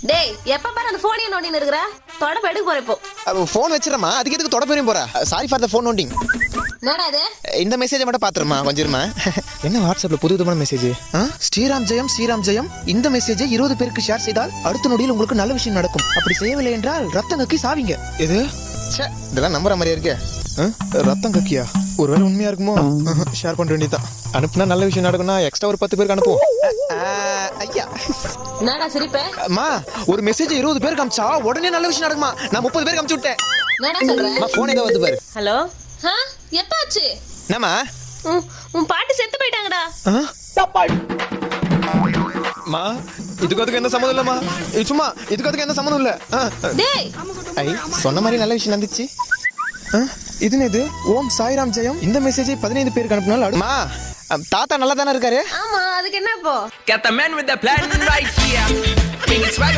டேய் எப்ப பாரு அந்த போனையே நோண்டின்னு இருக்கற தொடப்ப எடுக்க போற இப்போ ஃபோன் வச்சிரமா அதுக்கு எதுக்கு தொட போறீங்க போற சாரி ஃபார் த ஃபோன் நோண்டிங் என்னடா இது இந்த மெசேஜை மட்டும் பாத்துருமா கொஞ்சம் இருமா என்ன வாட்ஸ்அப்ல புது விதமான மெசேஜ் ஸ்ரீராம் ஜெயம் இந்த மெசேஜை 20 பேருக்கு ஷேர் செய்தால் அடுத்த நொடியில் உங்களுக்கு நல்ல விஷயம் நடக்கும் அப்படி செய்யவில்லை என்றால் ரத்தம் கக்கி சாவீங்க இது இதெல்லாம் நம்புற மாதிரியா இருக்கு ரத்தம் கக்கியா ஒருவேளை உண்மையா இருக்குமோ ஷேர் பண்ண வேண்டியதான் அனுப்புனா நல்ல விஷயம் நடக்கும்னா எக்ஸ்ட்ரா ஒரு 10 பேருக்கு அனுப்புவோம் ஐயா என்னடா சிரிப்பே அம்மா ஒரு மெசேஜ் 20 பேருக்கு அனுப்பிச்சா உடனே நல்ல விஷயம் நடக்குமா நான் 30 பேருக்கு அனுப்பிச்சு விட்டேன் என்னடா சொல்ற அம்மா போன் ஏதோ வந்து பாரு ஹலோ எப்ப ஆச்சு என்னம்மா உன் பாட்டி செத்து போயிட்டாங்கடா மா இதுக்கு என்ன சம்மந்தம் இல்லம்மா சும்மா இதுக்கு என்ன சம்மந்தம் இல்ல டேய் ஐ சொன்ன மாதிரி நல்ல விஷயம் நடந்துச்சு இது என்னது ஓம் சாய்ராம் ஜெயம் இந்த மெசேஜை 15 பேருக்கு அனுப்புனால அம்மா தாத்தா நல்லா தானே இருக்காரு ஆமா அதுக்கு என்ன இப்போ Got the man with the plan right here. King is swagger.